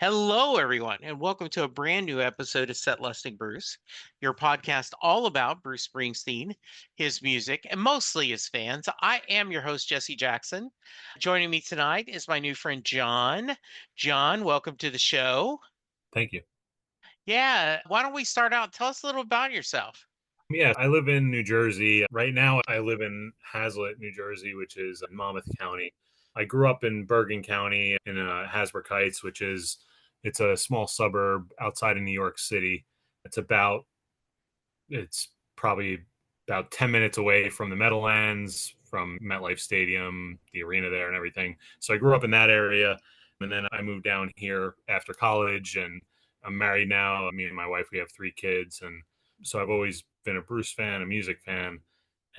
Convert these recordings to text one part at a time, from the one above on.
Hello, everyone, and welcome to a brand new episode of Set Lusting Bruce, your podcast all about Bruce Springsteen, his music, and mostly his fans. I am your host, Jesse Jackson. Joining me tonight is my new friend, John. John, welcome to the show. Thank you. Yeah, why don't we start out? Tell us a little about yourself. Yeah, I live in New Jersey. Right now, I live in Hazlet, New Jersey, which is in Monmouth County. I grew up in Bergen County in Hasbrook Heights, it's a small suburb outside of New York City. It's about it's probably about 10 minutes away from the Meadowlands, from MetLife Stadium, the arena there and everything. So I grew up in that area. And then I moved down here after college, and I'm married now. Me and my wife, we have three kids. And so I've always been a Bruce fan, a music fan.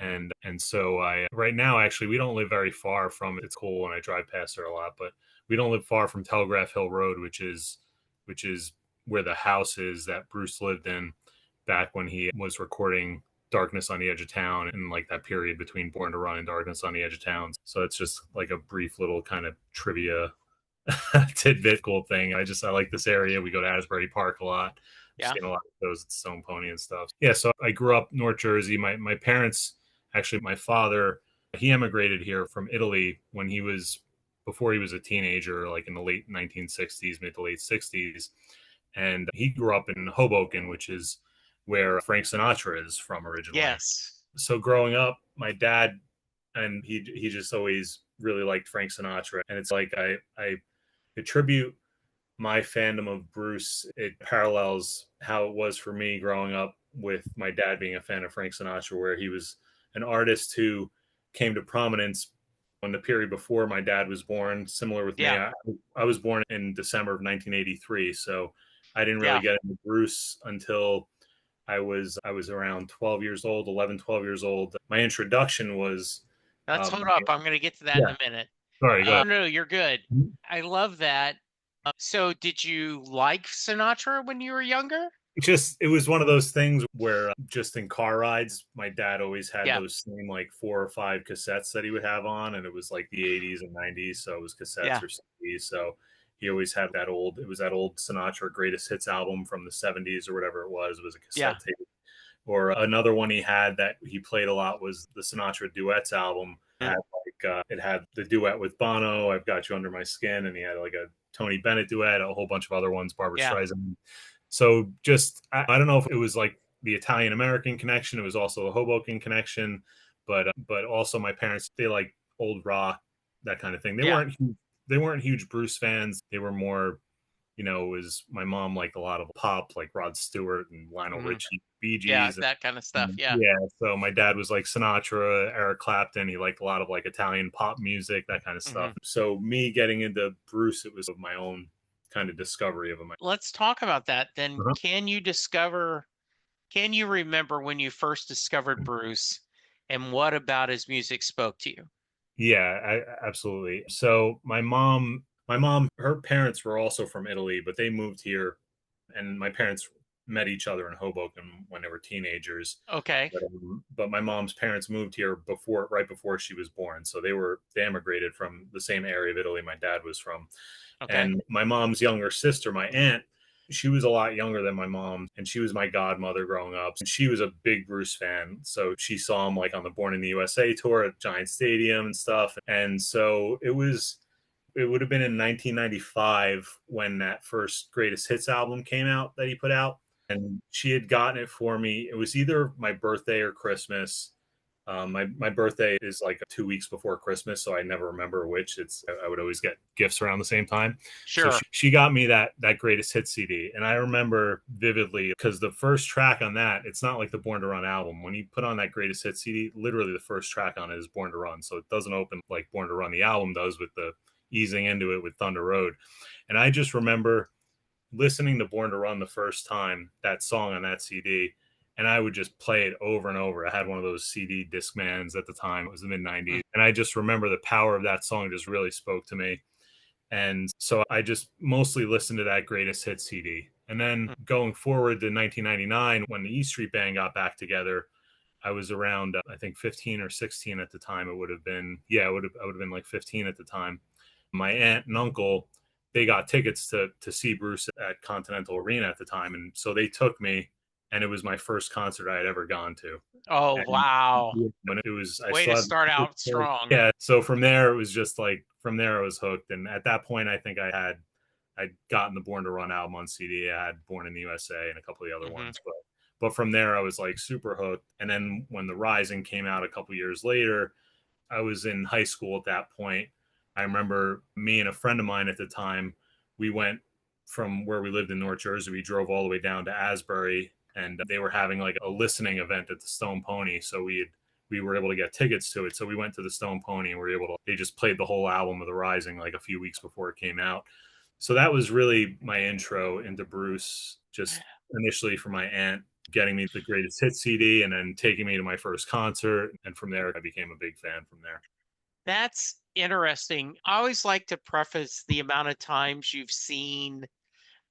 And so I right now actually we don't live very far from it. It's cool and I drive past there a lot, but we don't live far from Telegraph Hill Road, which is where the house is that Bruce lived in back when he was recording Darkness on the Edge of Town and like that period between Born to Run and Darkness on the Edge of Town. So it's just like a brief little kind of trivia tidbit cool thing. I like this area. We go to Asbury Park a lot. I've Yeah, seen a lot of those at Stone Pony and stuff. Yeah, so I grew up North Jersey. My parents, actually my father, he emigrated here from Italy when he was before he was a teenager, like in the late 1960s, mid to late 60s. And he grew up in Hoboken, which is where Frank Sinatra is from originally. yes. So growing up, my dad and he just always really liked Frank Sinatra, and it's like I attribute my fandom of Bruce. It parallels how it was for me growing up with my dad being a fan of Frank Sinatra, where he was an artist who came to prominence in the period before my dad was born. Similar with me, Yeah, I was born in December of 1983, so I didn't really yeah. get into Bruce until I was around 12 years old, 11, 12 years old. My introduction was Let's hold up. I'm going to get to that in yeah. a minute. Sorry, go ahead. No, you're good. I love that. So, did you like Sinatra when you were younger? It was one of those things where just in car rides, my dad always had Yeah, those same like four or five cassettes that he would have on, and it was like the 80s and 90s, so it was cassettes yeah, or CDs. So he always had that old Sinatra greatest hits album from the 70s or whatever it was a yeah, cassette tape. Or another one he had that he played a lot was the Sinatra Duets album. mm, It had the duet with Bono, "I've Got You Under My Skin," and he had like a Tony Bennett duet, a whole bunch of other ones, Barbara yeah. Streisand. So just I don't know if it was like the Italian American connection. It was also the Hoboken connection, but also my parents, they like old rock, that kind of thing. Yeah. They weren't huge Bruce fans. They were more, it was my mom liked a lot of pop like Rod Stewart and Lionel Hmm. Richie, Bee Yeah, Gees. that kind of stuff. Yeah. Yeah, so my dad was like Sinatra, Eric Clapton. He liked a lot of like Italian pop music, that kind of stuff. Hmm. So me getting into Bruce, it was of my own kind of discovery of him. Let's talk about that then. Uh-huh. Can you remember when you first discovered Bruce and what about his music spoke to you? Yeah, absolutely. So her parents were also from Italy, but they moved here, and my parents met each other in Hoboken when they were teenagers. Okay. But my mom's parents moved here right before she was born, so they emigrated from the same area of Italy my dad was from. Okay. And my mom's younger sister, my aunt, she was a lot younger than my mom, and she was my godmother growing up. And she was a big Bruce fan, so she saw him like on the Born in the USA tour at Giant Stadium and stuff. And so it would have been in 1995 when that first Greatest Hits album came out that he put out, and she had gotten it for me. It was either my birthday or Christmas. My birthday is like 2 weeks before Christmas, so I never remember which. I would always get gifts around the same time. So Sure. she got me that Greatest Hits CD, and I remember vividly because the first track on that, it's not like the Born to Run album. When you put on that Greatest Hits CD, literally the first track on it is Born to Run, so it doesn't open like Born to Run the album does with the easing into it with Thunder Road. And I just remember listening to Born to Run the first time, that song on that CD, and I would just play it over and over. I had one of those CD Discmans at the time. It was the mid Mm. 90s. And I just remember the power of that song just really spoke to me. And so I just mostly listened to that Greatest Hits CD. And then Mm. going forward to 1999, when the E Street Band got back together, I was around, I think 15 or 16 at the time. It would have been, yeah, I would have been like 15 at the time. My aunt and uncle, they got tickets to see Bruce at Continental Arena at the time, and so they took me, and it was my first concert I had ever gone to. Oh, And wow. when it was, I Way still to have, start out strong. yeah. So from there, it was just like from there I was hooked, and at that point, I think I'd gotten the Born to Run album on CD. I had Born in the USA and a couple of the other Hmm. ones, but from there I was like super hooked. And then when The Rising came out a couple years later, I was in high school at that point. I remember me and a friend of mine at the time, we went from where we lived in North Jersey, we drove all the way down to Asbury, and they were having like a listening event at the Stone Pony. So we were able to get tickets to it. So we went to the Stone Pony and we were able to, they just played the whole album of The Rising like a few weeks before it came out. So that was really my intro into Bruce, just initially for my aunt getting me the greatest hit CD and then taking me to my first concert. And from there, I became a big fan from there. That's interesting. I always like to preface the amount of times you've seen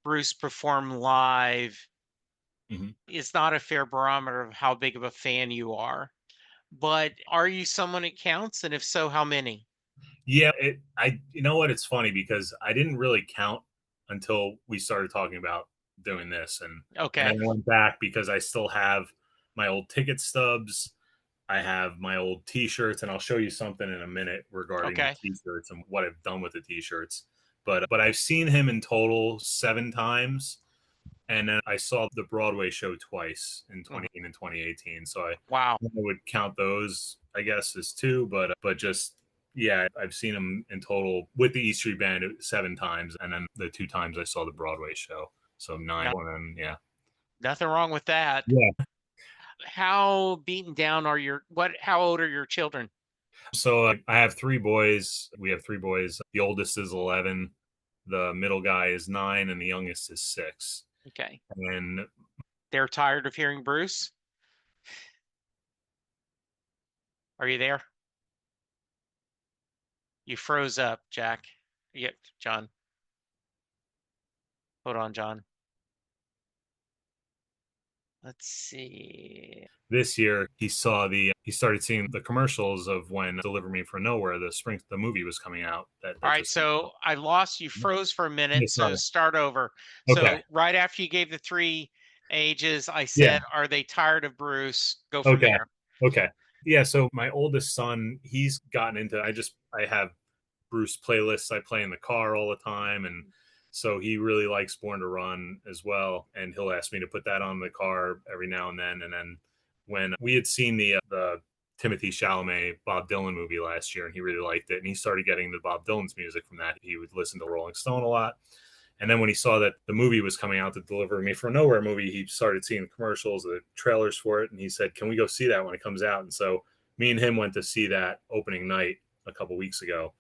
Bruce perform live Mm-hmm. is not a fair barometer of how big of a fan you are. But are you someone it counts? And if so, how many? Yeah, you know what? It's funny because I didn't really count until we started talking about doing this, and I Okay. went back because I still have my old ticket stubs. I have my old T-shirts, and I'll show you something in a minute regarding the Okay. T-shirts and what I've done with the T-shirts. But I've seen him in total 7 times, and then I saw the Broadway show twice in Mhm. 20 and 2018. So I Wow. would count those, I guess, as two. But just yeah, I've seen him in total with the E Street Band 7 times, and then the 2 times I saw the Broadway show, so nine. No, And then yeah, nothing wrong with that. yeah. How beaten down are how old are your children? So I have 3 boys. We have 3 boys. The oldest is 11, the middle guy is 9, and the youngest is 6. Okay. And They're tired of hearing Bruce? Are you there? You froze up, Jack. Yeah, John. Hold on, John. Let's see. this year he started seeing the commercials of when Deliver Me from Nowhere, the movie was coming out All that right, just came so out. I lost you, froze for a minute, Yeah, so sorry. start over. Okay. So right after you gave the three ages, I Yeah. said, "Are they tired of Bruce?" Go from Okay. there. Okay. Yeah. So my oldest son, he's gotten into. I have Bruce playlists I play in the car all the time, and so he really likes Born to Run as well. And he'll ask me to put that on the car every now and then. And then when we had seen the Timothy Chalamet Bob Dylan movie last year, and he really liked it, and he started getting the Bob Dylan's music from that. He would listen to Rolling Stone a lot. And then when he saw that the movie was coming out, the Deliver Me from Nowhere movie, he started seeing the commercials, the trailers for it, and he said, "Can we go see that when it comes out?" And so me and him went to see that opening night a couple weeks ago,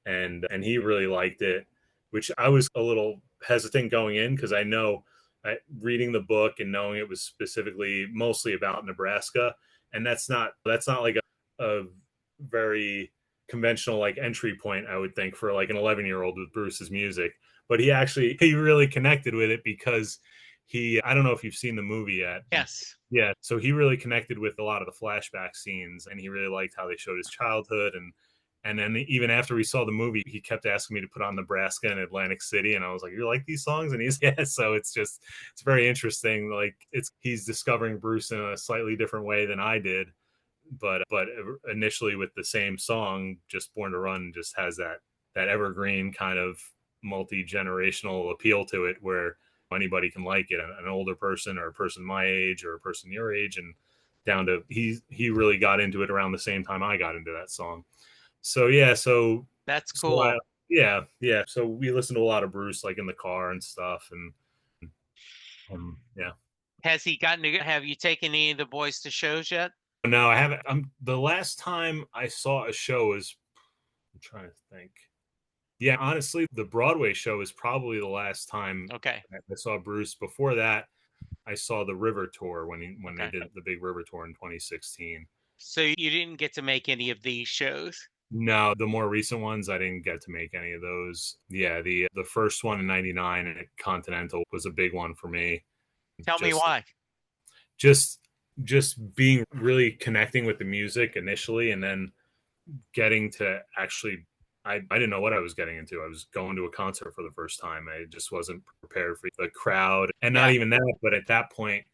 and he really liked it, which I was a little hesitant going in because I know reading the book and knowing it was specifically mostly about Nebraska, and that's not like a very conventional like entry point I would think for like an 11-year-old with Bruce's music, but he really connected with it because he I don't know if you've seen the movie yet. Yes. Yeah, so he really connected with a lot of the flashback scenes, and he really liked how they showed his childhood. And then even after we saw the movie, he kept asking me to put on Nebraska and Atlantic City, and I was like, "You like these songs?" And he's yeah. So it's very interesting. Like he's discovering Bruce in a slightly different way than I did, but initially with the same song, just Born to Run just has that evergreen kind of multi generational appeal to it, where anybody can like it, an older person or a person my age or a person your age, and down to he really got into it around the same time I got into that song. So yeah, That's so cool. yeah. So we listen to a lot of Bruce like in the car and stuff, and yeah. Has he gotten to have you taken any of the boys to shows yet? No, I haven't. The last time I saw a show is I'm trying to think. Yeah, honestly, the Broadway show is probably the last time Okay. I saw Bruce. Before that, I saw the River Tour when they Okay. did the big River Tour in 2016. So you didn't get to make any of these shows. No, the more recent ones, I didn't get to make any of those. Yeah, the first one in '99 at Continental was a big one for me. Tell me Just why. just just being really connecting with the music initially, and then getting to actually I didn't know what I was getting into. I was going to a concert for the first time. I just wasn't prepared for the crowd, and not Yeah, even that. But at that point,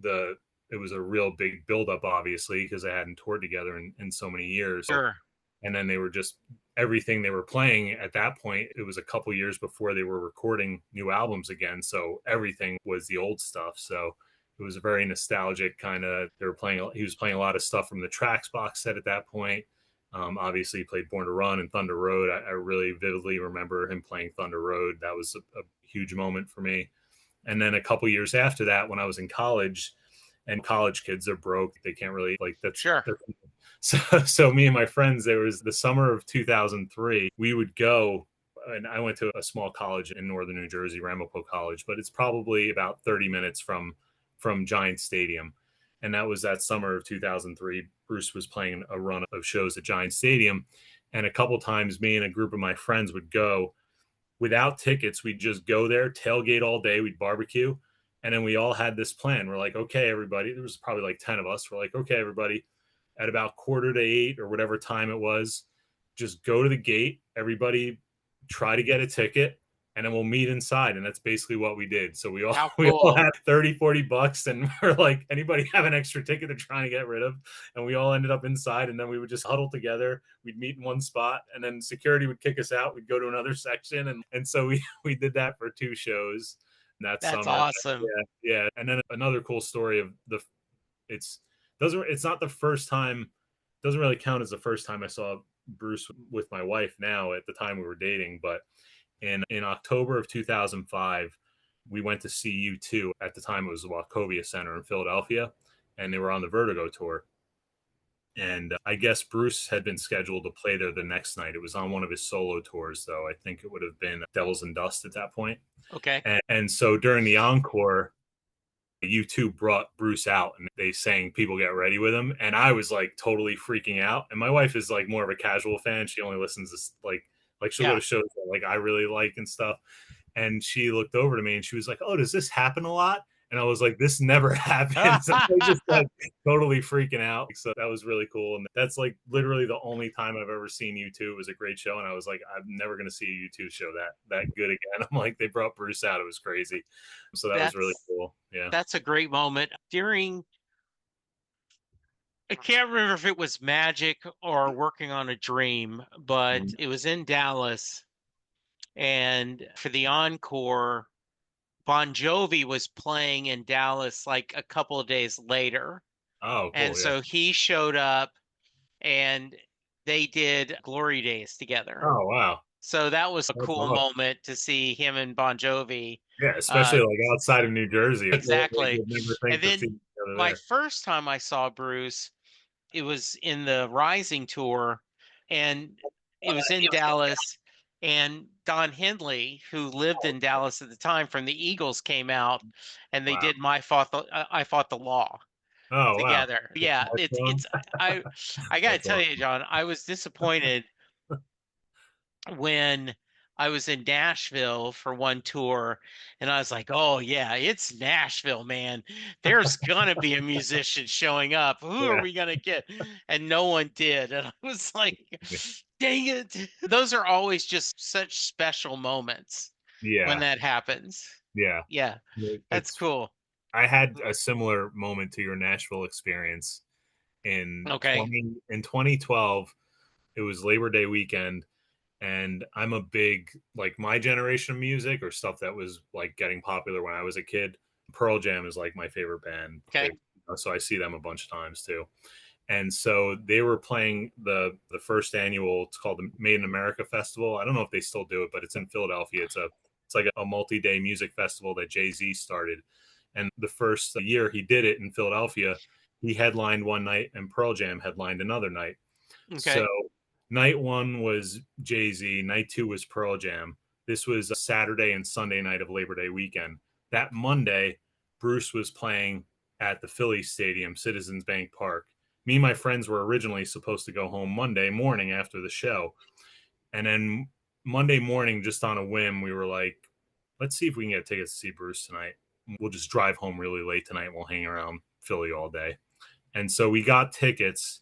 the it was a real big buildup, obviously, because I hadn't toured together in so many years. So, sure. and then they were just everything they were playing at that point. It was a couple years before they were recording new albums again, so everything was the old stuff. So it was a very nostalgic kind of. They were playing. He was playing a lot of stuff from the Tracks box set at that point. Obviously, he played Born to Run and Thunder Road. I really vividly remember him playing Thunder Road. That was a huge moment for me. And then a couple years after that, when I was in college, and college kids are broke, they can't really like Sure. so me and my friends, there was the summer of 2003, we would go, and I went to a small college in northern New Jersey, Ramapo College, but it's probably about 30 minutes from Giant Stadium. And that was that summer of 2003. Bruce was playing a run of shows at Giant Stadium, and a couple times me and a group of my friends would go without tickets. We'd just go there, tailgate all day, we'd barbecue. And then we all had this plan. We're like, okay, everybody, there was probably like 10 of us. We're like, okay, everybody, at about 7:45 or whatever time it was, just go to the gate. Everybody try to get a ticket, and then we'll meet inside. And that's basically what we did. So we all How we all cool. had 30-40 bucks, and we're like, anybody have an extra ticket they're trying to get rid of? And we all ended up inside, and then we would just huddle together. We'd meet in one spot, and then security would kick us out. We'd go to another section. And so we did that for 2 shows that That's summer. awesome. Yeah, yeah. And then another cool story of it's it's not the first time, doesn't really count as the first time I saw Bruce with my wife now. At the time we were dating, but in October of 2005, we went to see U2. At the time it was the Wachovia Center in Philadelphia, and they were on the Vertigo tour. And I guess Bruce had been scheduled to play there the next night. It was on one of his solo tours, though. I think it would have been Devils and Dust at that point. Okay. And so during the encore, U2 brought Bruce out, and they sang People Get Ready with him. And I was like totally freaking out. And my wife is like more of a casual fan. She only listens to like she'll go Yeah. to shows that like I really like and stuff. And she looked over to me and she was like, "Oh, does this happen a lot?" And I was like, "This never happens." And I just like totally freaking out. So that was really cool. And that's like literally the only time I've ever seen U2. It was a great show. And I was like, I'm never going to see a U2 show that good again. I'm like, they brought Bruce out. It was crazy. So that was really that's cool. Yeah. that's a great moment. During I can't remember if it was Magic or Working on a Dream, but Mhm. it was in Dallas. And for the encore, Bon Jovi was playing in Dallas like a couple of days later. Oh, And cool. Yeah. so he showed up and they did Glory Days together. Oh, wow. So that was a That's cool awesome. moment to see him and Bon Jovi. Yeah, Uh, especially like outside of New Jersey. Like, exactly. you'd never And think to see then each other my there. first time I saw Bruce, it was in the Rising tour, and it was in Dallas. And Don Henley, who lived in Dallas at the time from the Eagles, came out, and they Wow. did I Fought the Law Oh, wow. together. The Yeah, Flash song? I I got to That's tell you, awesome. John, I was disappointed when I was in Nashville for one tour, and I was like, "Oh yeah, it's Nashville, man. There's gonna be a musician showing up. Who are Yeah. we gonna get?" And no one did, and I was like, Yeah. "Dang it!" Those are always just such special moments when Yeah. that happens. Yeah. Yeah, that's It's cool. I had a similar moment to your Nashville experience Okay, in 2012. It was Labor Day weekend, and I'm a big, like, my generation of music or stuff that was like getting popular when I was a kid. Pearl Jam is like my favorite band. okay, So I see them a bunch of times too. And so they were playing the first annual, it's called the Made in America Festival. I don't know if they still do it, but it's in Philadelphia. It's like a multi-day music festival that Jay-Z started. And the first year he did it in Philadelphia, he headlined one night and Pearl Jam headlined another night. So okay, night one was Jay-Z, night two was Pearl Jam. This was a Saturday and Sunday night of Labor Day weekend. That Monday, Bruce was playing at the Phillies Stadium, Citizens Bank Park. Me and my friends were originally supposed to go home Monday morning after the show. And then Monday morning, just on a whim, we were like, let's see if we can get tickets to see Bruce tonight. We'll just drive home really late tonight. We'll hang around Philly all day. And so we got tickets,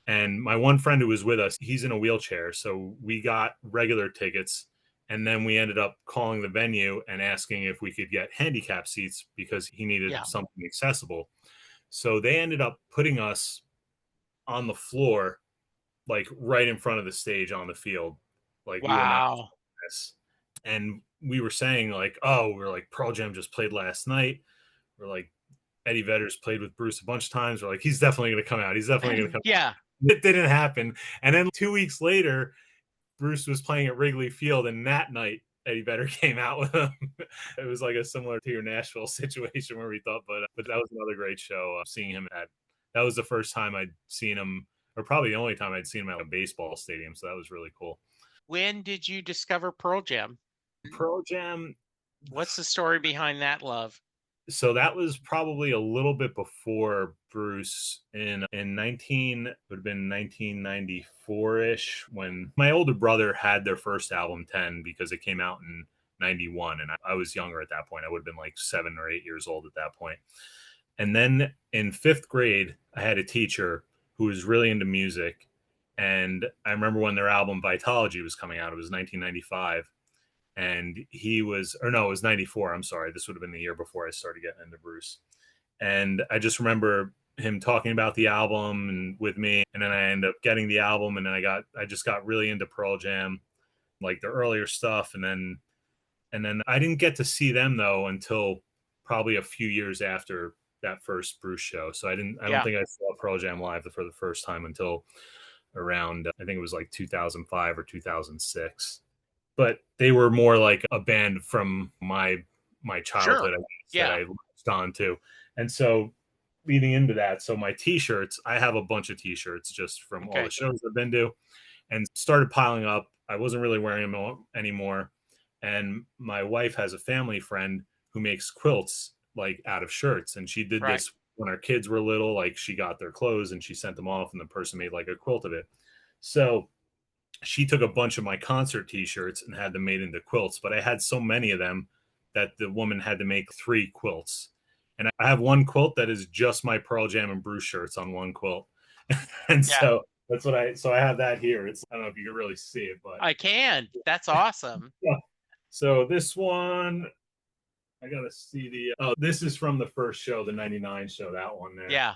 And my one friend who was with us, he's in a wheelchair. So we got regular tickets. And then we ended up calling the venue and asking if we could get handicap seats because he needed Yeah. something accessible. So they ended up putting us on the floor, like right in front of the stage on the field. Like we were not Wow. this. And we were saying, like, oh, we're like, Pearl Jam just played last night. We're like, Eddie Vedder's played with Bruce a bunch of times. We're like, he's definitely going to come out. He's definitely going to come Yeah. out. It didn't happen. And then 2 weeks later, Bruce was playing at Wrigley Field, and that night Eddie Vedder came out with him. It was like a similar to your Nashville situation where we thought, but that was another great show. Seeing him at that was the first time I'd seen him, or probably the only time I'd seen him at a baseball stadium. So that was really cool. When did you discover Pearl Jam? Pearl Jam. What's the story behind that love? So that was probably a little bit before Bruce in 19 would have been 1994ish when my older brother had their first album 10 because it came out in 91 and I was younger at that point. I would have been like 7 or 8 years old at that point. And then in 5th grade, I had a teacher who was really into music, and I remember when their album Vitology was coming out. It was 1995, and he was, or no, it was 94. I'm sorry. This would have been the year before I started getting into Bruce. And I just remember him talking about the album and with me. And then I ended up getting the album. And then I just got really into Pearl Jam, like the earlier stuff. And then I didn't get to see them though until probably a few years after that first Bruce show. So I don't Yeah. think I saw Pearl Jam live for the first time until around, I think it was like 2005 or 2006, but they were more like a band from my Sure. childhood, I guess, that Yeah. I latched on to. And so leading into that, so my t-shirts, I have a bunch of t-shirts just from all the Okay. shows I've been to and started piling up. I wasn't really wearing them anymore. And my wife has a family friend who makes quilts like out of shirts. And she did Right. this when our kids were little, like she got their clothes and she sent them off and the person made like a quilt of it. So she took a bunch of my concert t-shirts and had them made into quilts, but I had so many of them that the woman had to make 3 quilts. And I have one quilt that is just my Pearl Jam and Bruce shirts on one quilt. And Yeah. so that's what I have that here. It's, I don't know if you can really see it, but I can. That's awesome. yeah. So this one, I gotta see oh, this is from the first show, the 99 show, that one there. Yeah.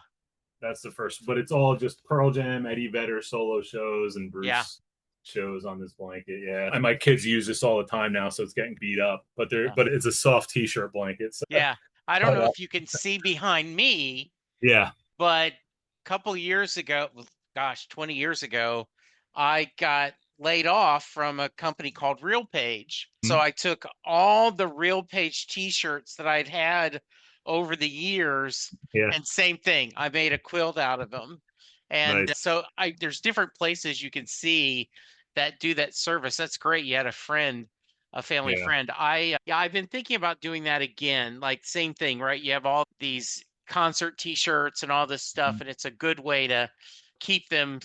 That's the first, but it's all just Pearl Jam, Eddie Vedder solo shows, and Yeah. Bruce shows on this blanket. Yeah, and my kids use this all the time now, so it's getting beat up. Yeah. But it's a soft T-shirt blanket. So, Yeah. I don't but know if you can see behind me, yeah, but a couple years ago, gosh, 20 years ago, I got laid off from a company called Real Page. So Mhm. I took all the Real Page t-shirts that I'd had over the years, yeah, and same thing, I made a quilt out of them. And nice, so there's different places you can see that do that service. That's great. You had a friend, a family yeah, friend. Yeah, I've been thinking about doing that again. Like same thing, right? You have all these concert t-shirts and all this stuff, and it's a good way to keep them,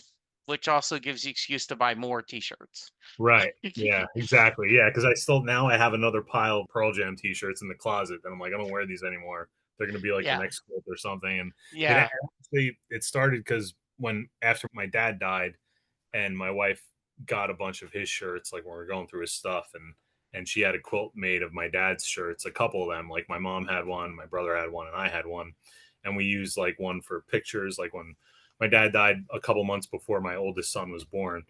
which also gives you excuse to buy more t-shirts. right, yeah, exactly, yeah. Because I still now I have another pile of Pearl Jam T-shirts in the closet, and I'm like, I don't wear these anymore. They're gonna be like the Yeah. next clip or something. And Yeah. it started because when after my dad died and my wife got a bunch of his shirts like when we were going through his stuff, and she had a quilt made of my dad's shirts, a couple of them, like my mom had one, my brother had one, and I had one, and we used like one for pictures, like when my dad died a couple months before my oldest son was born.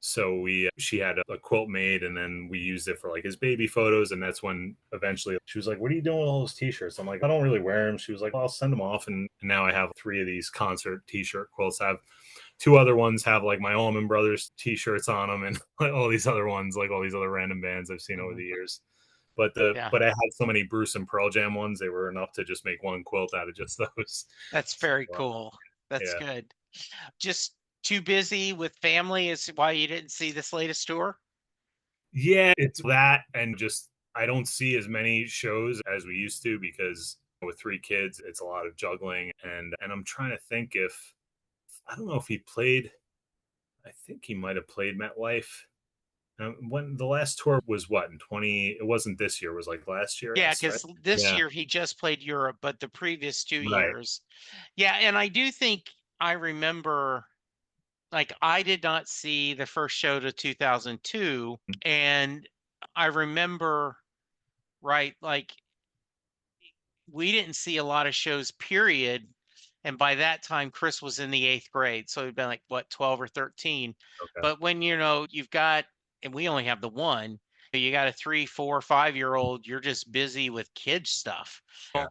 So she had a quilt made, and then we used it for like his baby photos. And that's when eventually she was like, what are you doing with all those t-shirts? I'm like, I don't really wear them. She was like, well, I'll send them off. And now I have 3 of these concert t-shirt quilts. I have 2 other ones have like my Allman Brothers t-shirts on them, and like all these other ones, like all these other random bands I've seen over Mhm. the years. But Yeah. I had so many Bruce and Pearl Jam ones, they were enough to just make one quilt out of just those. That's So, very cool. That's yeah. good. Just too busy with family is why you didn't see this latest tour? Yeah, it's that, and just I don't see as many shows as we used to because with 3 kids, it's a lot of juggling. And I'm trying to think if I don't know if he played. I think he might have played MetLife. When the last tour was what in 20? It wasn't this year. It was like last year, I Yeah, guess, right? because this Yeah, year he just played Europe, but the previous 2 right. years. Yeah, and I do think I remember Like I did not see the first show to 2002, and I remember, right, like we didn't see a lot of shows, period. And by that time, Chris was in the eighth grade. So it'd been like, what, 12 or 13. Okay. But when, you've got, and we only have the one, you got a 3, 4, 5 year old, you're just busy with kid stuff. Yeah.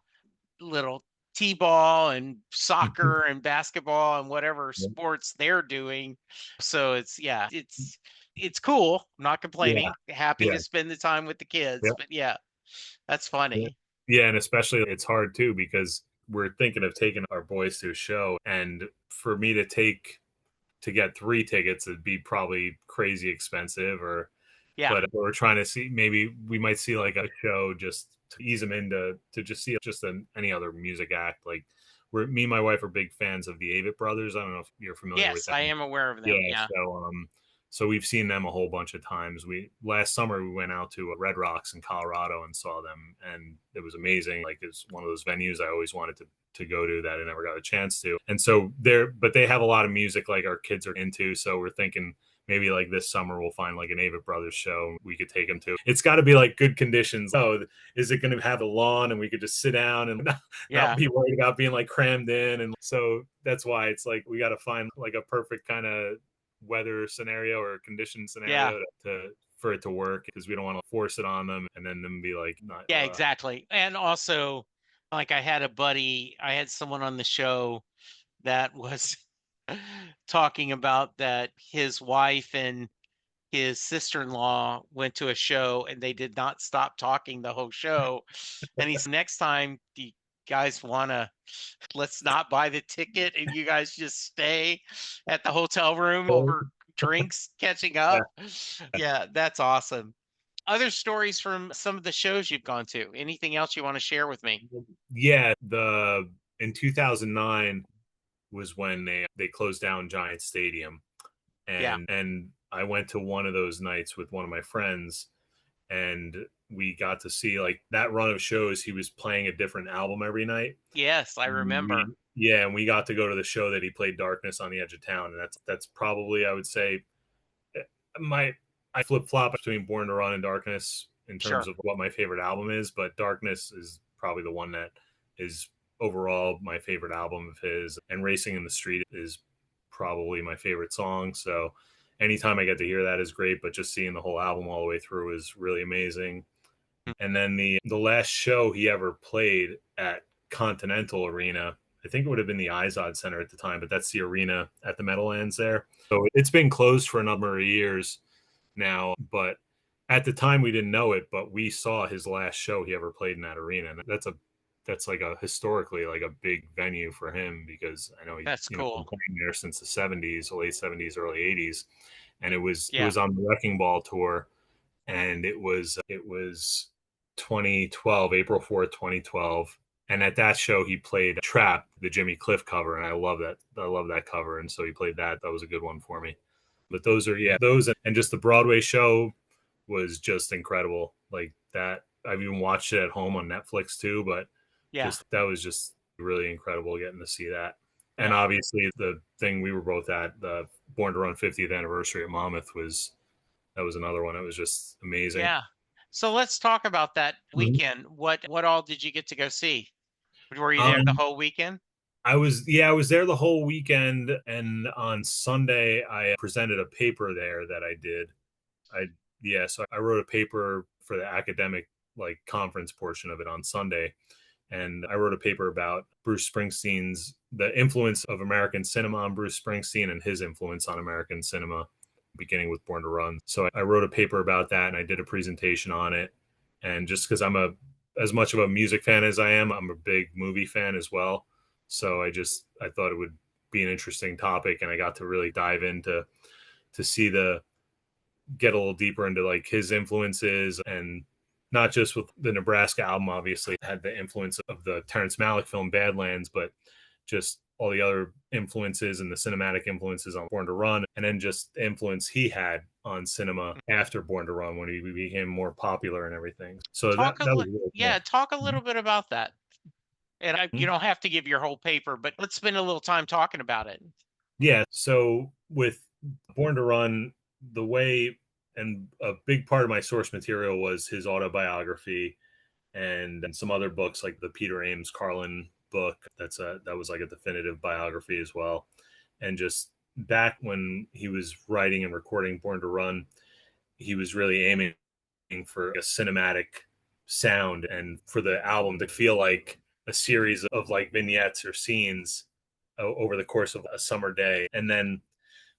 Little t-ball and soccer and basketball and whatever Yeah. sports they're doing. So yeah, it's cool. I'm not Yeah. complaining. Happy Yeah. to spend the time with the kids. But yeah, that's Yeah. funny. Yeah, and especially it's hard too because we're thinking of taking our boys to a show, and for me to get 3 tickets, it'd be probably crazy expensive. Or, Yeah. but we're trying to see, maybe we might see like a show just to ease them into to just see just any other music act. Like me and my wife are big fans of the Avett Brothers. I don't know if you're familiar with Yes, them. I am aware of them. Yeah, Yeah. so we've seen them a whole bunch of times. We last summer we went out to Red Rocks in Colorado and saw them, and it was amazing. Like it's one of those venues I always wanted to go to that I never got a chance to. And so but they have a lot of music like our kids are into. So we're thinking maybe like this summer we'll find like an Avett Brothers show we could take them to. It's got to be like good conditions. Oh, is it going to have a lawn and we could just sit down and not Yeah. be worried about being like crammed in? And so that's why it's like we got to find like a perfect kind of weather scenario or condition Yeah. scenario for it to work, because we don't want to force it on them and then them be like not Yeah, exactly. And also, like I had someone on the show that was talking about that his wife and his sister-in-law went to a show and they did not stop talking the whole show. And he's next time, do you guys want to, let's not buy the ticket and you guys just stay at the hotel room over drinks catching up. Yeah, that's awesome. Other stories from some of the shows you've gone to? Anything else you want to share with me? yeah. The In 2009 was when they closed down Giant Stadium, Yeah. and I went to one of those nights with one of my friends, and we got to see like that run of shows. He was playing a different album every night. Yes, I remember. And we got to go to the show that he played, Darkness on the Edge of Town, and that's probably, I would say, my I flip flop between Born to Run and Darkness in terms Sure. of what my favorite album is, but Darkness is probably the one that is overall my favorite album of his, and Racing in the Street is probably my favorite song. So anytime I get to hear that is great, but just seeing the whole album all the way through is really amazing. And then the last show he ever played at Continental Arena, I think it would have been the Izod Center at the time, but that's the arena at the Meadowlands there. So it's been closed for a number of years now, but at the time we didn't know it, but we saw his last show he ever played in that arena. And that's like a historically like a big venue for him, because I know he's That's been cool. playing there since the 70s, late 70s, early 80s. And it Yeah. was on the Wrecking Ball tour, and it was 2012, April 4th, 2012. And at that show he played Trap, the Jimmy Cliff cover, and I love that. I love that cover, and so he played that. That was a good one for me. But those, and just the Broadway show was just incredible. Like that, I've even watched it at home on Netflix too, but Yeah. just that was just really incredible getting to see that. And Yeah. obviously the thing we were both at, the Born to Run 50th anniversary at Monmouth, that was another one. It was just amazing. Yeah. So let's talk about that Mhm. weekend. What all did you get to go see? Were you there the Um, whole weekend? I was there the whole weekend, and on Sunday I presented a paper there that I did. I so I wrote a paper for the academic like conference portion of it on Sunday, and I wrote a paper about Bruce Springsteen's the influence of American cinema on Bruce Springsteen and his influence on American cinema, beginning with Born to Run. So I wrote a paper about that, and I did a presentation on it. And just because I'm as much of a music fan as I am, I'm a big movie fan as well. So I thought it would be an interesting topic, and I got to really dive into to see the get a little deeper into like his influences, and not just with the Nebraska album, obviously had the influence of the Terrence Malick film Badlands, but just all the other influences and the cinematic influences on Born to Run, and then just the influence he had on cinema after Born to Run when he became more popular and everything. So that was really Yeah, cool. talk a little bit about that. And you Mhm. don't have to give your whole paper, but let's spend a little time talking about it. Yeah. So with Born to Run, the way and a big part of my source material was his autobiography and some other books like the Peter Ames Carlin book. That was like a definitive biography as well. And just back when he was writing and recording Born to Run, he was really aiming for a cinematic sound and for the album to feel like a series of like vignettes or scenes over the course of a summer day. And then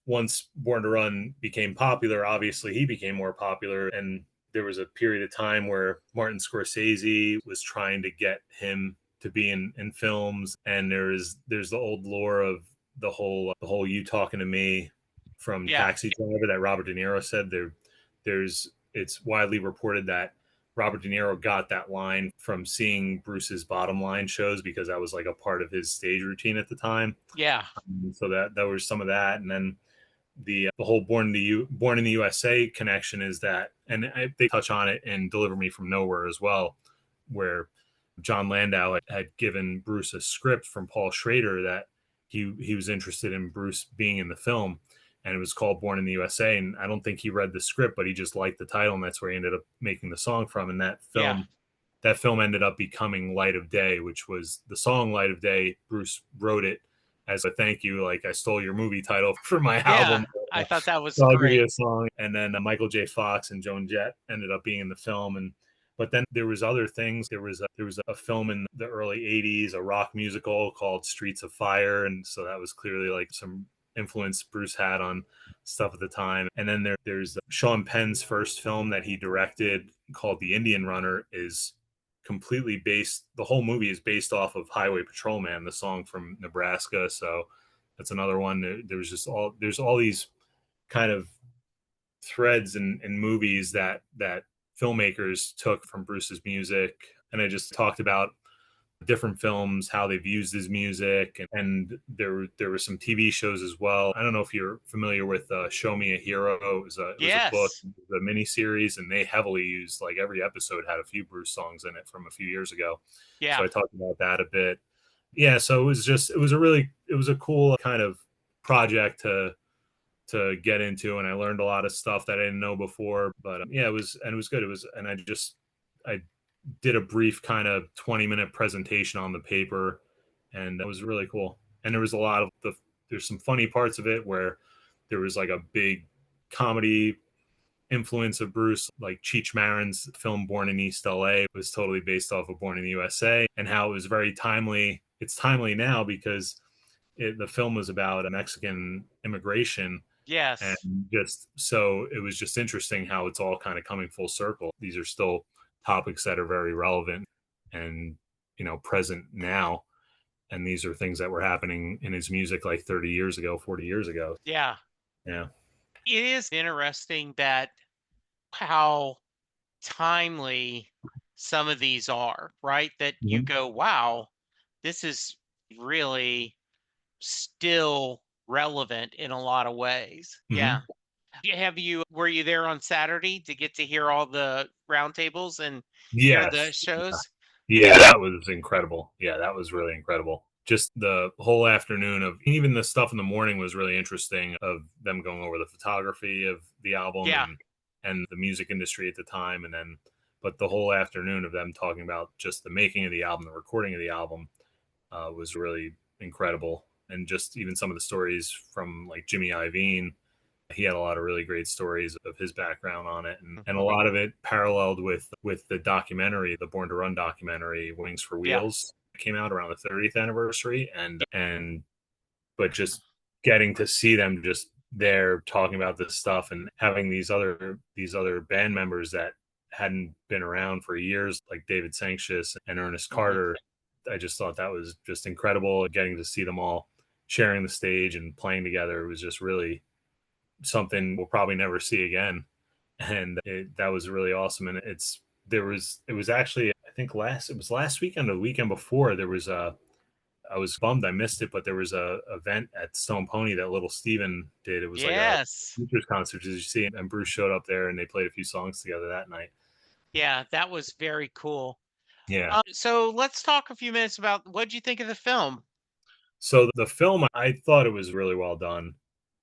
once Born to Run became popular, obviously he became more popular. And there was a period of time where Martin Scorsese was trying to get him to be in films. And there's the old lore of the whole "you talking to me" from Yeah, Taxi Driver that Robert De Niro said. There's it's widely reported that Robert De Niro got that line from seeing Bruce's Bottom Line shows because that was like a part of his stage routine at the time. yeah, So that was some of that, and then the whole Born in the USA connection is that, and they touch on it in Deliver Me from Nowhere as well, where John Landau had given Bruce a script from Paul Schrader that he was interested in Bruce being in the film, and it was called Born in the USA. And I don't think he read the script, but he just liked the title, and that's where he ended up making the song from. And yeah, that film ended up becoming Light of Day, which was the song Light of Day. Bruce wrote it as a thank you, like I stole your movie title for my yeah. album. I thought that was So I'll give you great. a song. And then Michael J. Fox and Joan Jett ended up being in the film. And but then there was other things. There was a film in the early '80s, a rock musical called Streets of Fire, and so that was clearly like some influence Bruce had on stuff at the time. And then there's Sean Penn's first film that he directed called The Indian Runner is completely based. The whole movie is based off of Highway Patrolman, the song from Nebraska. So that's another one. There's all these kind of threads and movies that filmmakers took from Bruce's music, and I just talked about different films, how they've used his music, and there were some TV shows as well. I don't know if you're familiar with Show Me a Hero. It was a book, Yes, the miniseries, and they heavily used like every episode had a few Bruce songs in it from a few years ago. So yeah, I talked about that a bit. Yeah, so it was a cool kind of project to get into, and I learned a lot of stuff that I didn't know before. But yeah, it was good. It was, and I did a brief kind of 20-minute presentation on the paper, and that was really cool. And there was a lot of there's some funny parts of it where there was like a big comedy influence of Bruce, like Cheech Marin's film Born in East LA was totally based off of Born in the USA, and how it was very timely. It's timely now because the film was about a Mexican immigration, and yes, just so it was just interesting how it's all kind of coming full circle. These are still topics that are very relevant and present now, and these are things that were happening in his music like 30 years ago, 40 years ago. yeah. Yeah. It is interesting that how timely some of these are, right? That you Mm-hmm. go, wow, this is really still relevant in a lot of ways. Mm-hmm. Yeah. Were you there on Saturday to get to hear all the roundtables and hear the Yes. shows? Yeah, that was incredible. Yeah, that was really incredible. Just the whole afternoon of even the stuff in the morning was really interesting of them going over the photography of the album Yeah, and the music industry at the time, and then but the whole afternoon of them talking about just the making of the album, the recording of the album was really incredible. And just even some of the stories from like Jimmy Iovine, he had a lot of really great stories of his background on it, and a lot of it paralleled with the documentary, the Born to Run documentary Wings for yeah, Wheels, came out around the 30th anniversary. yeah. And but just getting to see them just there talking about this stuff and having these other band members that hadn't been around for years, like David Sancious and Ernest Mhm. Carter. I just thought that was just incredible, getting to see them all sharing the stage and playing together. It was just really something we'll probably never see again, and that was really awesome. And it was actually, I think last weekend or the weekend before, there was a I was bummed I missed it, but there was a event at Stone Pony that Little Steven did. It was like a Yes. teachers concert. Did you see it? And Bruce showed up there, and they played a few songs together that night. Yeah, that was very cool. Yeah. So let's talk a few minutes about what do you think of the film? So the film, I thought it was really well done.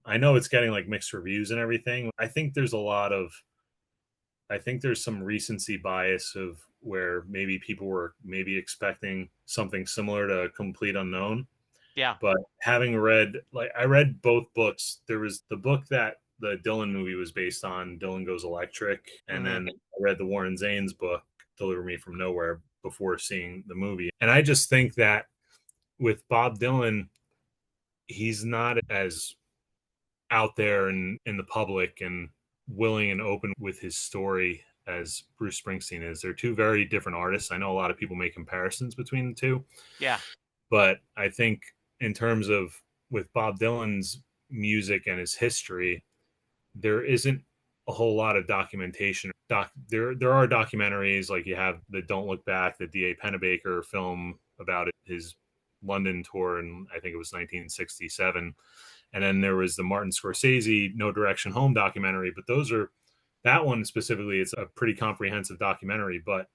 I know it's getting like mixed reviews and everything. I think there's some recency bias of where maybe people were maybe expecting something similar to Complete Unknown. Yeah. But having read, like, I read both books. There was the book that the Dylan movie was based on, Dylan Goes Electric, and Hmm. then I read the Warren Zanes book, Deliver Me from Nowhere, before seeing the movie. And I just think that with Bob Dylan, he's not as out there in the public and willing and open with his story as Bruce Springsteen is. They're two very different artists. I know a lot of people make comparisons between the two, Yeah. but I think in terms of with Bob Dylan's music and his history, there isn't a whole lot of documentation. There are documentaries, like you have the Don't Look Back, the D.A. Pennebaker film about his London tour, and I think it was 1967. And then there was the Martin Scorsese No Direction Home documentary. But that one specifically, it's a pretty comprehensive documentary, but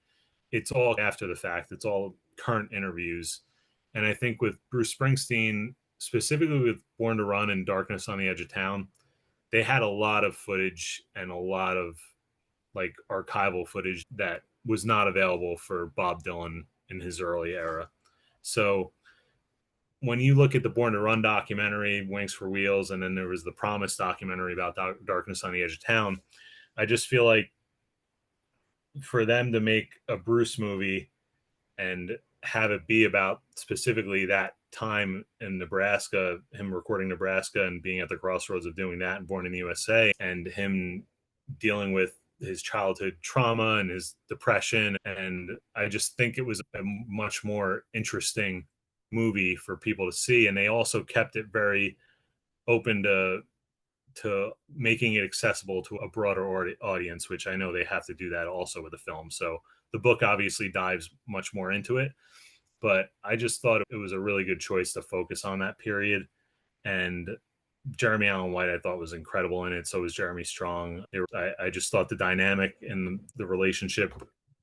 it's all after the fact. It's all current interviews. And I think with Bruce Springsteen, specifically with Born to Run and Darkness on the Edge of Town, they had a lot of footage and a lot of like archival footage that was not available for Bob Dylan in his early era. So when you look at the Born to Run documentary, Wings for Wheels, and then there was the Promise documentary about Darkness on the Edge of Town, I just feel like for them to make a Bruce movie and have it be about specifically that time in Nebraska, him recording Nebraska and being at the crossroads of doing that and Born in the USA, and him dealing with his childhood trauma and his depression. And I just think it was a much more interesting movie for people to see. And they also kept it very open to making it accessible to a broader audience, which I know they have to do that also with the film. So the book obviously dives much more into it, but I just thought it was a really good choice to focus on that period. And Jeremy Allen White, I thought was incredible in it. So was Jeremy Strong. I just thought the dynamic and the relationship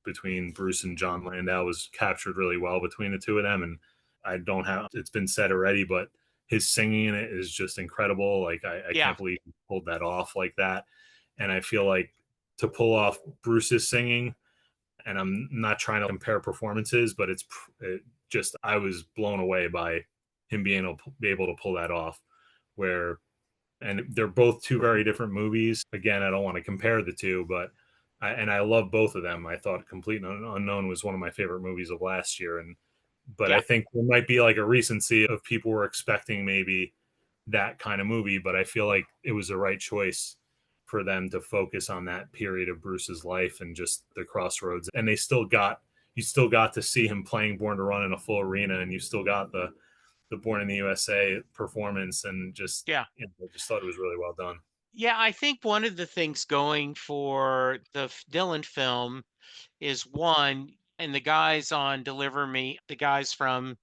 between Bruce and John Landau was captured really well between the two of them. And I don't have, it's been said already, but his singing in it is just incredible. Like, I Yeah. can't believe he pulled that off like that. And I feel like to pull off Bruce's singing, and I'm not trying to compare performances, but I was blown away by him being able to pull that off. Where and they're both two very different movies. Again, I don't want to compare the two, but I love both of them. I thought Complete Unknown was one of my favorite movies of last year, and but Yeah. I think there might be like a recency of people were expecting maybe that kind of movie, but I feel like it was the right choice for them to focus on that period of Bruce's life and just the crossroads. And you still got to see him playing Born to Run in a full arena, and you still got the Born in the USA performance, and just Yeah. I just thought it was really well done. Yeah. I think one of the things going for the Dylan film is one, and the guys on Deliver Me, the guys from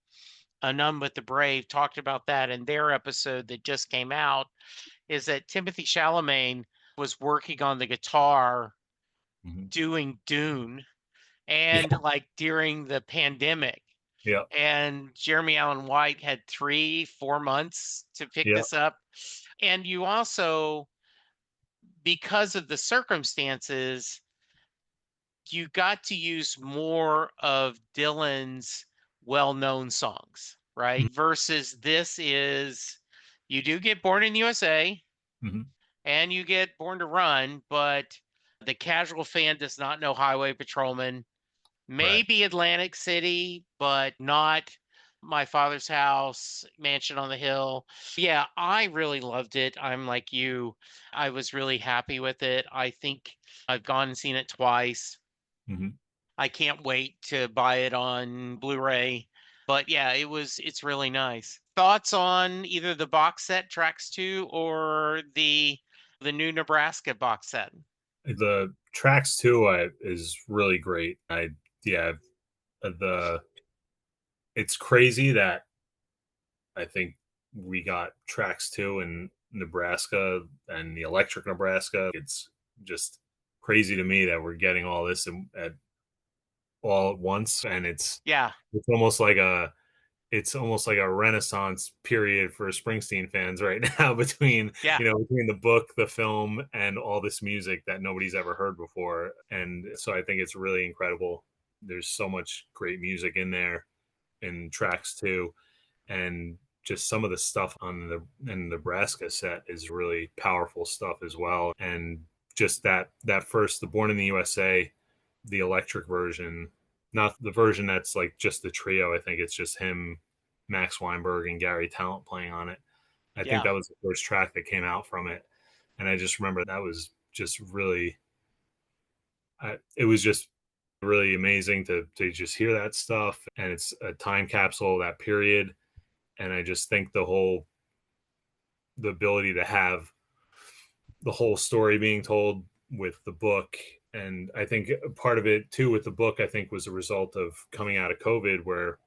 None But the Brave talked about that in their episode that just came out, is that Timothy Chalamet was working on the guitar Mm-hmm. doing Dune and Yeah, like during the pandemic. yeah, And Jeremy Allen White had 3, 4 months to pick yeah. this up. And you also, because of the circumstances, you got to use more of Dylan's well-known songs, right? Versus this is, you do get Born in the USA Mm-hmm. and you get Born to Run, but the casual fan does not know Highway Patrolman. Right. Maybe Atlantic City, but not My Father's House, Mansion on the Hill. Yeah, I really loved it. I'm like you. I was really happy with it. I think I've gone and seen it twice. Mm-hmm. I can't wait to buy it on Blu-ray. But yeah, it's really nice. Thoughts on either the box set tracks 2 or the new Nebraska box set? The tracks too is really great. Yeah, the it's crazy that I think we got tracks too in Nebraska and the Electric Nebraska. It's just crazy to me that we're getting all this at all at once, and Yeah. it's almost like it's almost like a renaissance period for Springsteen fans right now between, Yeah. between the book, the film, and all this music that nobody's ever heard before. And so I think it's really incredible. There's so much great music in there, in tracks too, and just some of the stuff on the Nebraska set is really powerful stuff as well. And just that first, the Born in the USA, the electric version, not the version that's like just the trio. I think it's just him, Max Weinberg, and Gary Talent playing on it. I think Yeah. that was the first track that came out from it, and I just remember that was just really, it was just really amazing to just hear that stuff, and it's a time capsule of that period. And I just think the ability to have the whole story being told with the book. And I think part of it too with the book, I think, was a result of coming out of COVID, where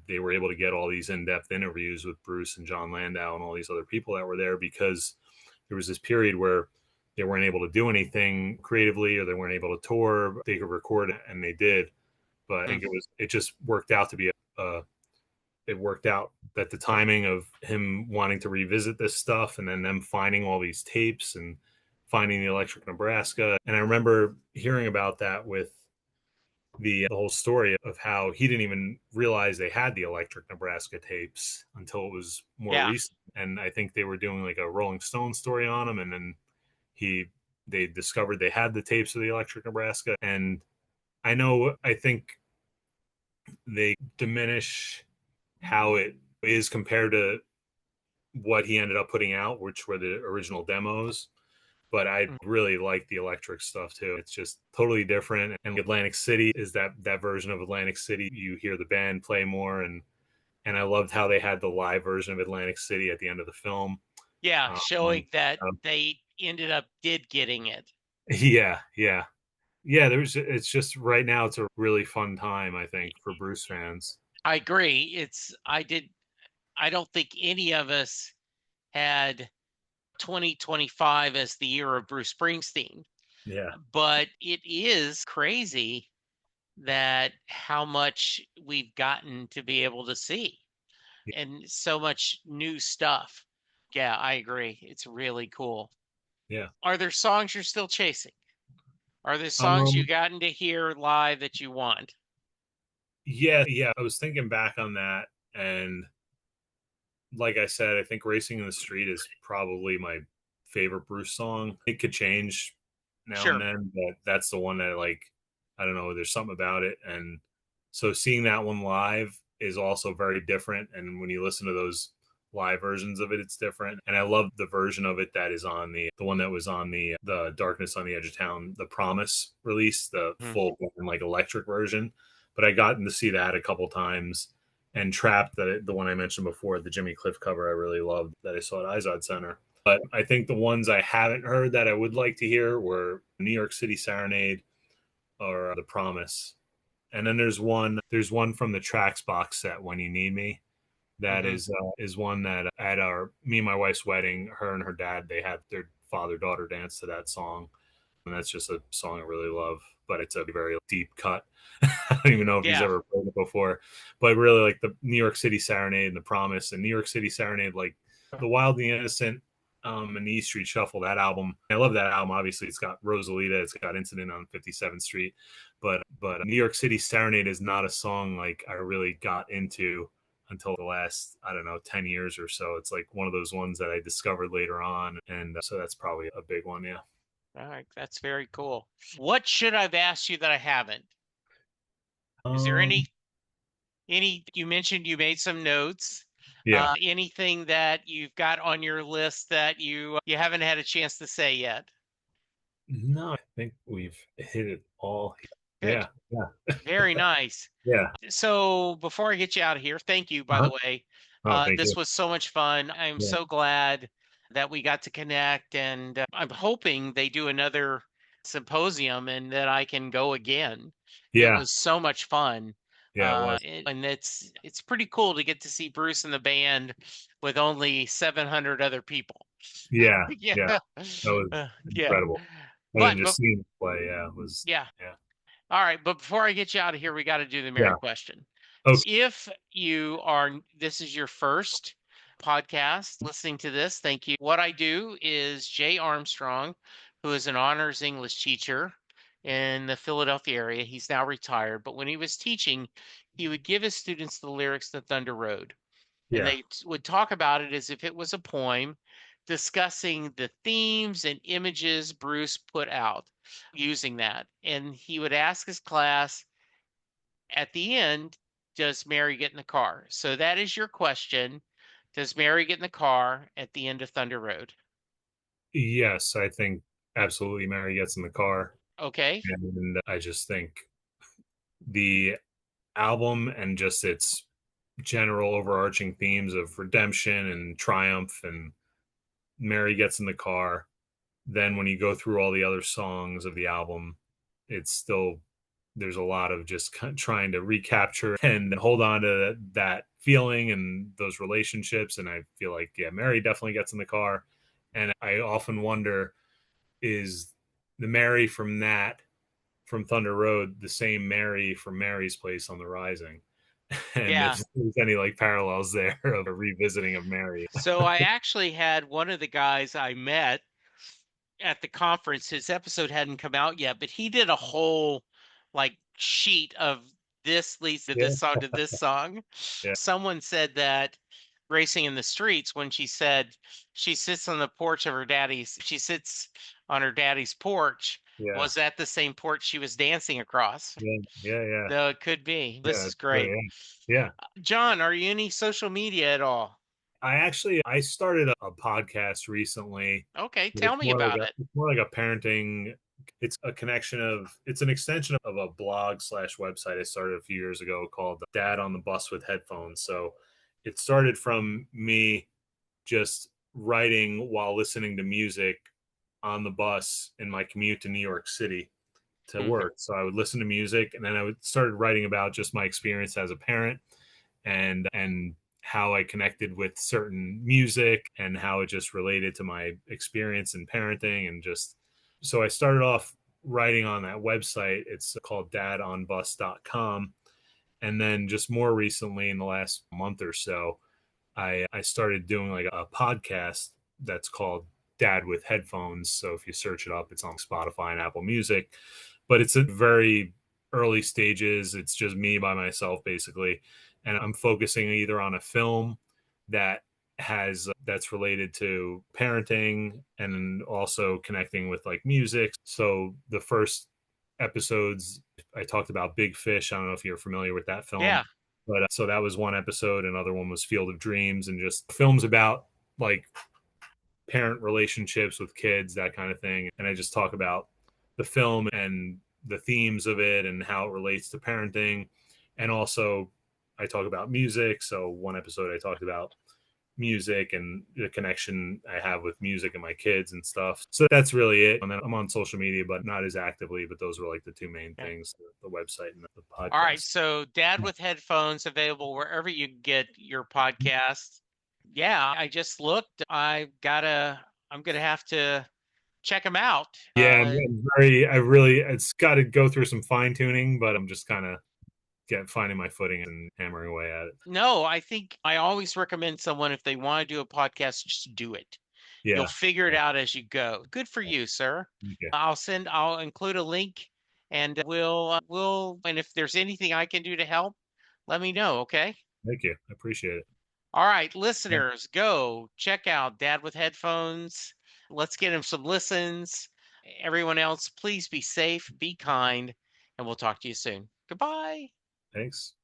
they were able to get all these in-depth interviews with Bruce and John Landau and all these other people that were there, because there was this period where they weren't able to do anything creatively, or they weren't able to tour. They could record, and they did, but I think Mhm. it just worked out to be a it worked out that the timing of him wanting to revisit this stuff, and then them finding all these tapes and finding the Electric Nebraska. And I remember hearing about that with the whole story of how he didn't even realize they had the Electric Nebraska tapes until it was more Yeah. recent. And I think they were doing like a Rolling Stone story on him, and then he they discovered they had the tapes of the Electric Nebraska. And I think they diminish how it is compared to what he ended up putting out, which were the original demos. But I Mm. really like the electric stuff too. It's just totally different. And Atlantic City is that version of Atlantic City. You hear the band play more, and I loved how they had the live version of Atlantic City at the end of the film. Yeah. Um, Showing that um, they ended up did getting it. yeah, yeah, yeah. It's just right now. It's a really fun time, I think, for Bruce fans. I agree. I don't think any of us had 2025 as the year of Bruce Springsteen, Yeah, but it is crazy that how much we've gotten to be able to see and so much new stuff. Yeah, I agree. It's really cool. yeah. Are there songs you're still chasing? Are there songs you Um, gotten to hear live that you want? yeah, yeah. I was thinking back on that, and like I said, I think Racing in the Street is probably my favorite Bruce song. It could change now and Sure. then, but that's the one that, like, I don't know, there's something about it. And so seeing that one live is also very different. And when you listen to those live versions of it, it's different. And I love the version of it that is on the one that was on the Darkness on the Edge of Town, the Promise release, the Mhm. full like electric version. But I gotten to see that a couple times. And Trapped, the one I mentioned before, the Jimmy Cliff cover, I really loved that I saw at Izod Center. But I think the ones I haven't heard that I would like to hear were New York City Serenade or The Promise. And then there's one from the Tracks box set, When You Need Me. That Mhm. is one that at our me and my wife's wedding, her and her dad, they had their father daughter dance to that song, and that's just a song I really love. But it's a very deep cut. I don't even know if he's Yeah. ever played it before, but really like the New York City Serenade and The Promise, and New York City Serenade, like the Wild and the Innocent, and the East Street Shuffle. That album, I love that album. Obviously, it's got Rosalita, it's got Incident on 57th Street, but New York City Serenade is not a song like I really got into until the last, I don't know, 10 years or so. It's like one of those ones that I discovered later on, and so that's probably a big one. Yeah. All right. That's very cool. What should I've asked you that I haven't? Is there Um, any you mentioned you made some notes. yeah. Anything that you've got on your list that you haven't had a chance to say yet? No, I think we've hit it all. Good. Yeah. Yeah. Very nice. Yeah. So before I get you out of here, thank you, by the Uh-huh. way. Oh, thank This you. was so much fun. I'm Yeah. so glad that we got to connect, and I'm hoping they do another symposium and that I can go again. It Yeah. was so much fun. Yeah, it was. And it's pretty cool to get to see Bruce and the band with only 700 other people. Yeah. Yeah. Yeah. That was Yeah. incredible. And then But just seeing it play, yeah, it was, yeah. yeah. All right, but before I get you out of here, we got to do the Mary Yeah. question. Okay. If this is your first podcast listening to this, thank you. What I do is Jay Armstrong, who is an honors English teacher in the Philadelphia area. He's now retired, but when he was teaching, he would give his students the lyrics to Thunder Road, and Yeah. they would talk about it as if it was a poem, discussing the themes and images Bruce put out using that. And he would ask his class at the end, does Mary get in the car? So that is your question. Does Mary get in the car at the end of Thunder Road? Yes, I think absolutely Mary gets in the car. Okay. And I just think the album and just its general overarching themes of redemption and triumph, and Mary gets in the car. Then when you go through all the other songs of the album, it's still, there's a lot of just trying to recapture and hold on to that feeling and those relationships. And I feel like, yeah, Mary definitely gets in the car. And I often wonder, is the Mary from Thunder Road the same Mary from Mary's Place on the Rising? And Yeah. if there's any like parallels there of a revisiting of Mary. So I actually had one of the guys I met at the conference. His episode hadn't come out yet, but he did a whole like sheet of this leads to this Yeah, song to this song. yeah, Someone said that Racing in the Streets, when she said she sits on the porch of she sits on her daddy's porch, yeah, was that the same porch she was dancing across? yeah, yeah, yeah, No, it could be. This yeah. is So great. yeah, yeah. John, are you any social media at all? I started a podcast recently. Okay, But tell me about it. it's more like a parenting. It's a connection of, it's an extension of a blog slash website I started a few years ago called Dad on the Bus with Headphones. So it started from me just writing while listening to music on the bus in my commute to New York City to Mhm. work. So I would listen to music, and then I would started writing about just my experience as a parent, and how I connected with certain music and how it just related to my experience in parenting. And just, so I started off writing on that website. It's called dadonbus.com. And then just more recently, in the last month or so, I started doing like a podcast that's called Dad with Headphones. So if you search it up, it's on Spotify and Apple Music. But it's at very early stages. It's just me by myself, basically. And I'm focusing either on a film that that's related to parenting, and also connecting with like music. So the first episodes, I talked about Big Fish. I don't know if you're familiar with that film, Yeah. but so that was one episode. Another one was Field of Dreams, and just films about like parent relationships with kids, that kind of thing. And I just talk about the film and the themes of it and how it relates to parenting. And also, I talk about music. So one episode I talked about music and the connection I have with music and my kids and stuff. So that's really it. And then I'm on social media, but not as actively. But those were like the two main Yeah. things: the website and the All right. podcast. So Dad with Headphones available wherever you get your podcast. Yeah, I just looked. I'm gonna have to check them out. Yeah, I'm very. I really. It's got to go through some fine tuning, but I'm just kind of finding my footing and hammering away at it. No, I think I always recommend someone if they want to do a podcast, just do it. You'll Yeah. figure it out as you go. Good for you, sir. Thank you. I'll include a link and and if there's anything I can do to help, let me know, okay? Thank you. I appreciate it. All right, Yeah. listeners, go check out Dad with Headphones. Let's get him some listens. Everyone else, please be safe, be kind, and we'll talk to you soon. Goodbye. Thanks.